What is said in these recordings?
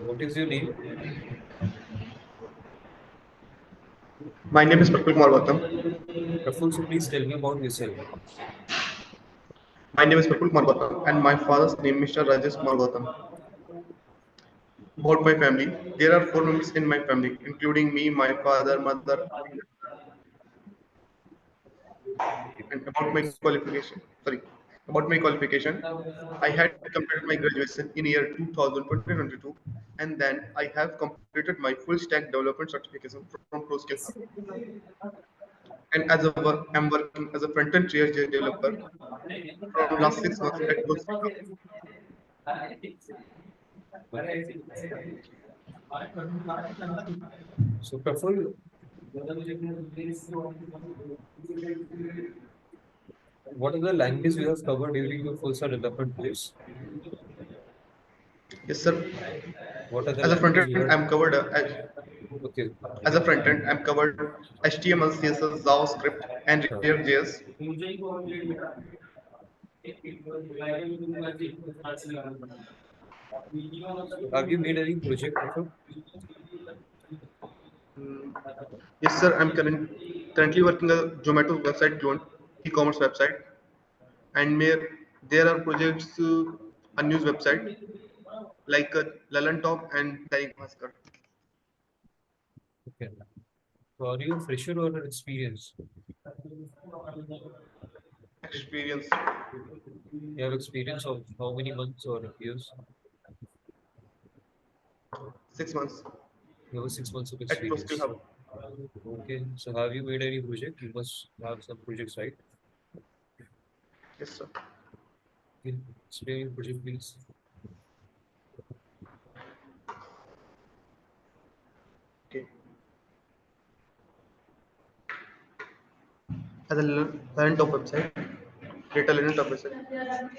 What is your name? My name is Prafful Prafful, so please tell me about yourself. My name is Prafful and my father's name is Mr. Rajesh Gautam. About my family, there are four members in my family, including me, my father, mother, and about my qualification, I had completed my graduation in year 2022, and then I have completed my full stack development certification from ProSkill Hub. And as a work, I'm working as a front-end React.Js developer from last 6 months at ProSkill Hub. So, Prafful, what are the languages you have covered during your full stack development course? Yes, sir. What are the As a languages front-end, you I'm have? covered Okay. as a front-end, I'm covered HTML, CSS, JavaScript, and React.Js. Have you made any project, Prafful? Mm, Yes, sir. Currently working a Zomato website clone, e-commerce website, and there are projects a news website like Lalan Top and Dainik Bhaskar. Okay. So, are you a fresher or an experienced? Experience You have experience of how many months or years? 6 months You have 6 months of at ProSkill experience. Hub. Okay. So, have you made any project? You must have some projects, right? Yes, sir. Can you explain your project, please? Okay. As a Lalan Top website, data Lalan Top website.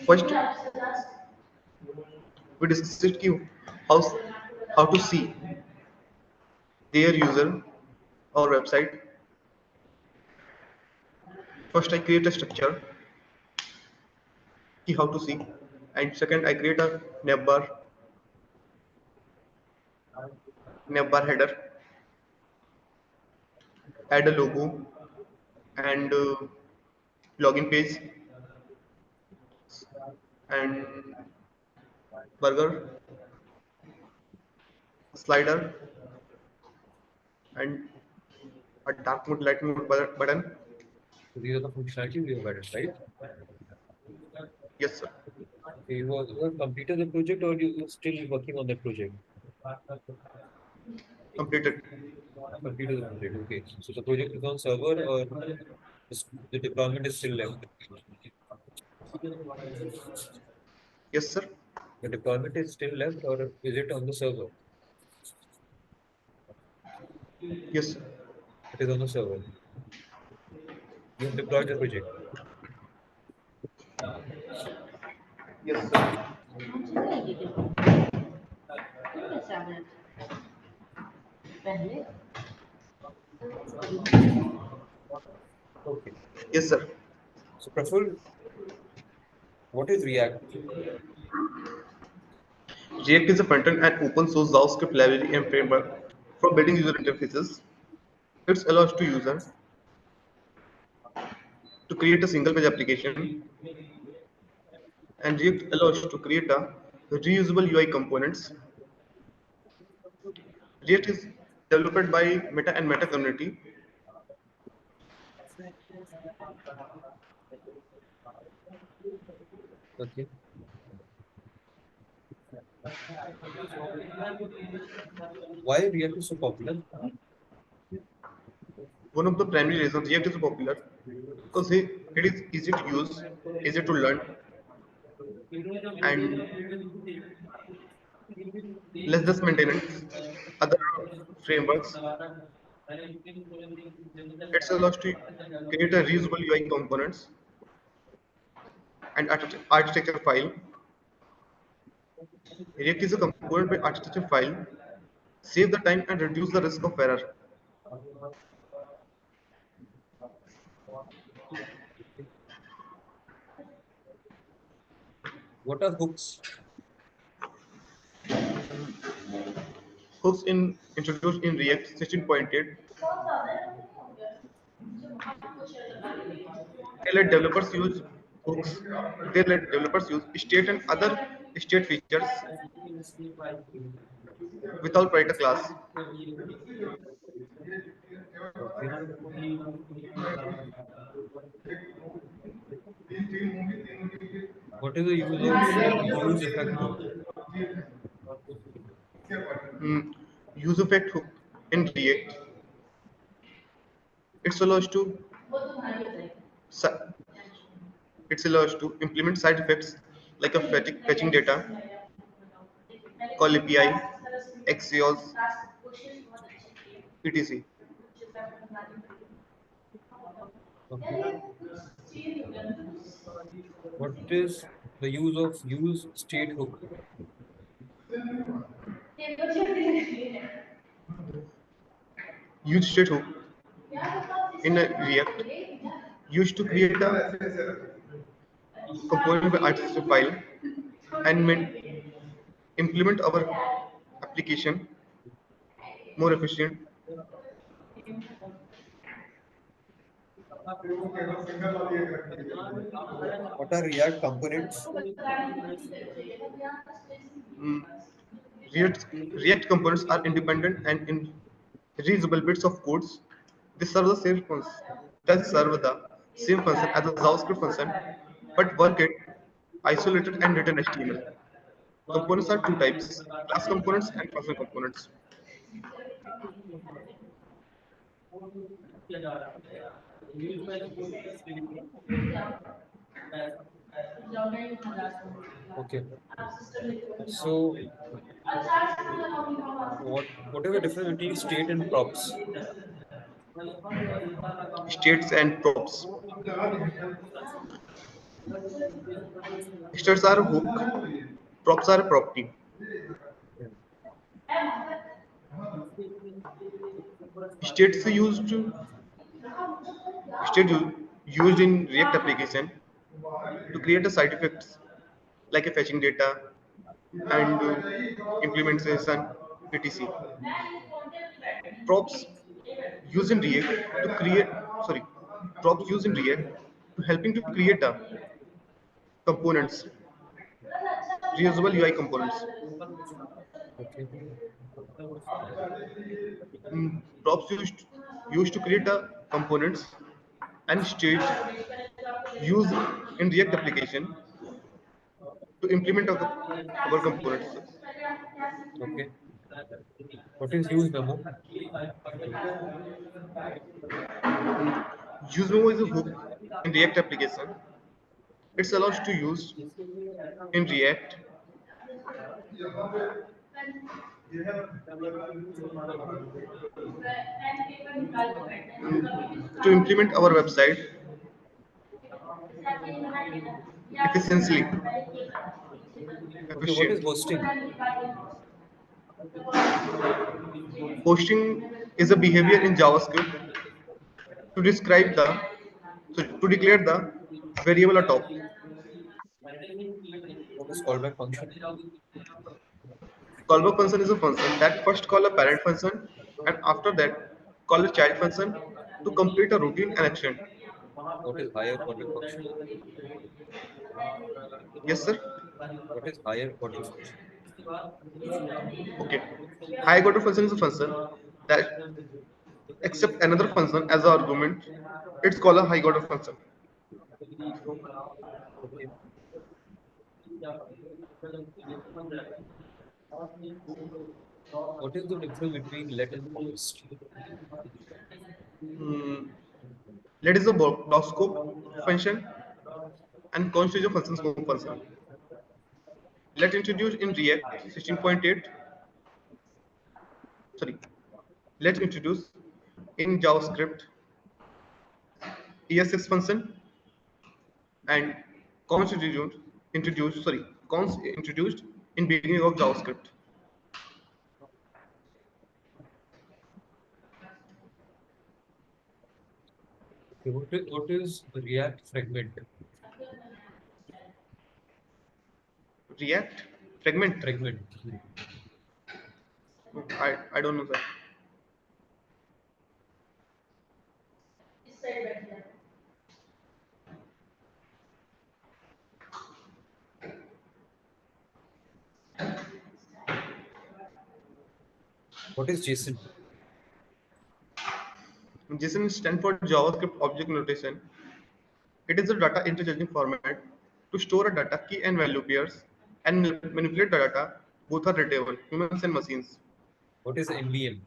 First, we discussed how how to see their user or website. First, I create a structure, how to see, and second, I create a navbar header, add a logo and login page and burger slider and a dark mode light mode button. So, these are the functionality you have added, right? Yes, sir. Okay, you have completed the project or you are still working on that project? Completed. Completed the project. Okay. So, the project is on server or the deployment is still left? Yes, sir. The deployment is still left or is it on the server? Yes, sir. It is on the server. You have deployed the project. Yes, sir. Okay. Yes, sir. So, Praful, what is React? React is a front-end and open source JavaScript library and framework for building user interfaces. It allows to user to create a single page application, and React allows to create a reusable UI components. React is developed by Meta and Meta community. Okay. Why React is so popular? One of the primary reasons React is popular because it is easy to use, easy to learn, and less than maintenance. Other frameworks, it allows to create a reusable UI components and architecture file. React is a component by architecture file, save the time and reduce the risk of error. What are hooks? Hooks in introduced in React 16.8. They let developers use hooks. They let developers use state and other state features without write a class. Okay. What is the use of use effect hook? Mm, Use effect hook in React. It allows to si- it allows to implement side effects like a fetching data, call API, Axios, etc. Okay. What is the use of use state hook? Use state hook in a React used to create a component by artificial file and implement our application more efficient. What are React components? Mm, React components are independent and reusable bits of codes. They serve the same function. They serve the same function as a JavaScript function, but work it isolated and written HTML. Components are two types: class components and function components. Okay. So what is the difference between state and props? States and props. States are a hook. Props are a property. States used to state used in React application to create a side effects like a fetching data and implementation etc. Props used in React to create sorry props used in React to helping to create a components reusable UI components. Okay. Props used to create a components and state used in React application to implement our components. Okay. What is use memo? Use memo is a hook in React application. It's allowed to use in React to implement our website efficiently. Okay. What is Efficient. hosting? Posting is a behavior in JavaScript to describe the to declare the variable atop. What is callback function? Callback function is a function that first call a parent function and after that call a child function to complete a routine and action. What is higher order function? Yes, sir. What is higher order function? Okay. High order function is a function that accept another function as an argument. It's called a high order function. Okay. What is the difference between let and post? Hmm. Let is a block scope function and const is a function scope function. Let introduced in React 16.8. Sorry. Let introduce in JavaScript ESX function and const introduced in beginning of JavaScript. Okay. What is React fragment? React fragment. Fragment. I don't know, sir. What is JSON? JSON stands for JavaScript Object Notation. It is a data interchanging format to store a data key and value pairs and manipulate the data. Both are readable, humans and machines. What is NVM?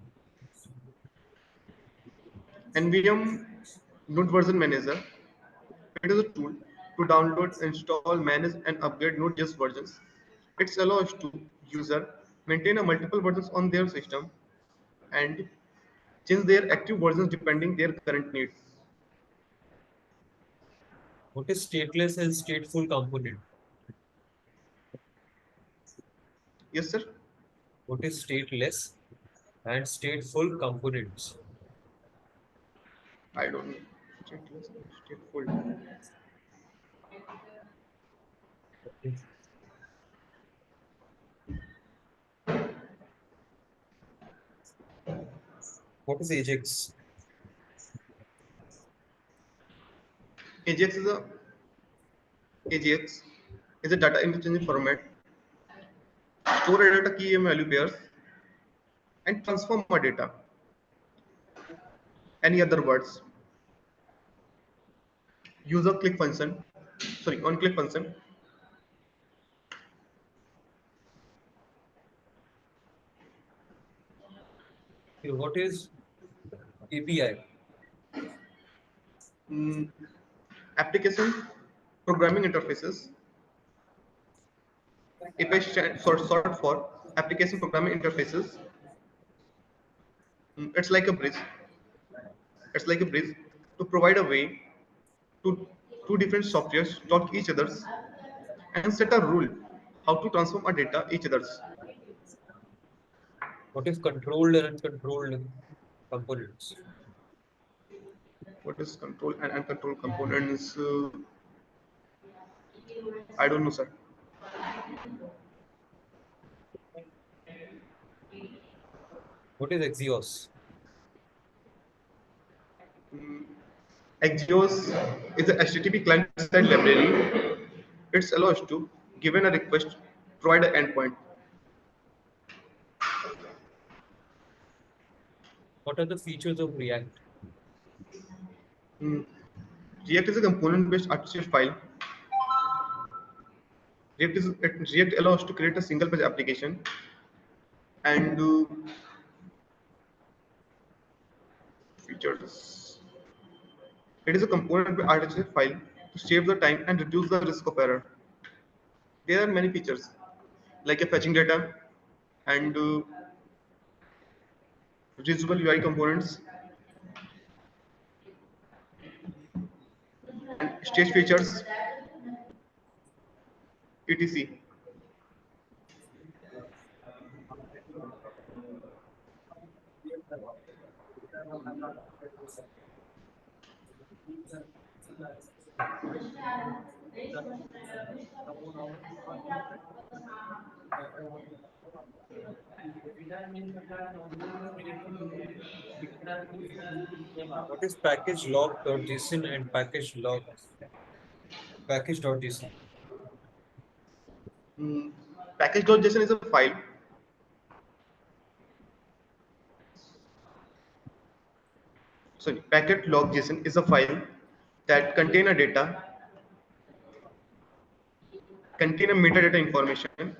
NVM Node Version Manager. It is a tool to download, install, manage, and upgrade Node.js versions. It allows to user maintain a multiple versions on their system and change their active versions depending their current needs. What is stateless and stateful component? Yes, sir. What is stateless and stateful components? I don't know. Stateful. What is Ajax? AJAX is a AJAX is a data interchanging format. Store a data key and value pairs and transform a data. Any other words? Use a click function. Sorry, on click function. Okay, what is API? Mm, application programming interfaces. API short for application programming interfaces. It's like a bridge. It's like a bridge to provide a way to two different softwares talk each others and set a rule how to transform a data each others. What is controlled and uncontrolled components? What is control and uncontrolled components? I don't know, sir. What is Axios? Axios is a HTTP client-side library. It allows to, given a request, provide an endpoint. What are the features of React? Mm, React is a component-based artificial file. React allows to create a single-page application and features. It is a component-based artificial file to save the time and reduce the risk of error. There are many features like a fetching data and reusable UI components and stage features, etc. What is package log.json and package.json? Mm, Package.json is a file. Sorry, packet.log.json is a file that contain a metadata information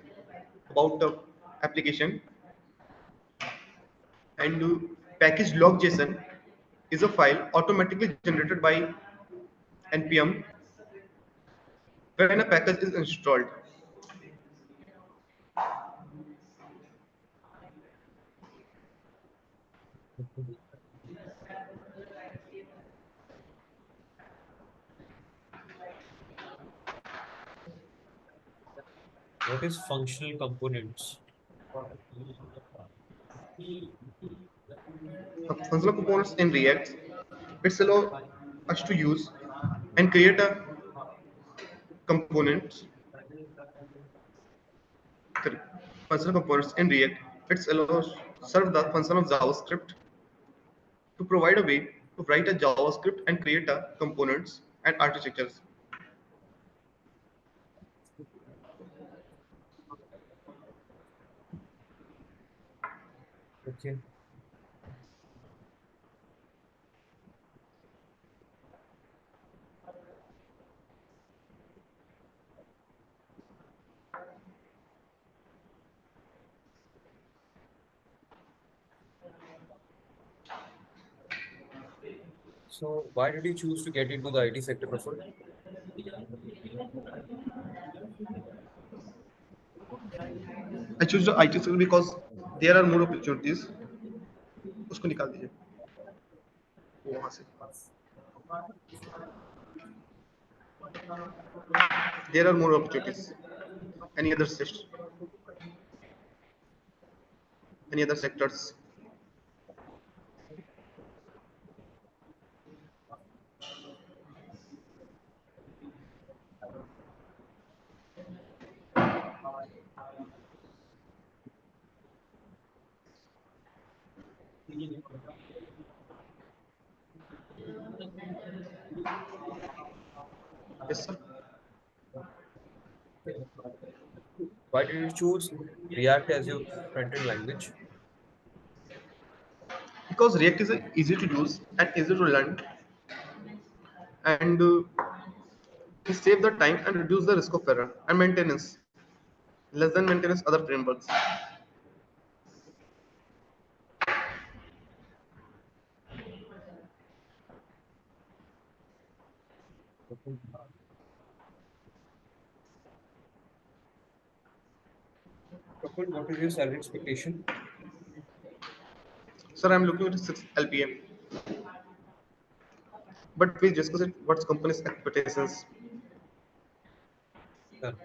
about the application, and package.log.json is a file automatically generated by npm when a package is installed. What is functional components? Functional components in React, it's allow us to use and create a component, sorry, functional components in React. It allows serve the function of JavaScript to provide a way to write a JavaScript and create a components and architectures. Okay. So why did you choose to get into the IT sector, Praful? I choose the IT sector because there are more opportunities. उसको निकाल दीजिए वो वहाँ से. There are more opportunities. Any other any other sectors? Yes, sir. Why did you choose React as your front-end language? Because React is easy to use and easy to learn, and it save the time and reduce the risk of error and maintenance, less than maintenance other frameworks. Praful, what is your salary expectation? Sir, I'm looking at 6 LPA, but we discuss it. What's company's expectations? Done.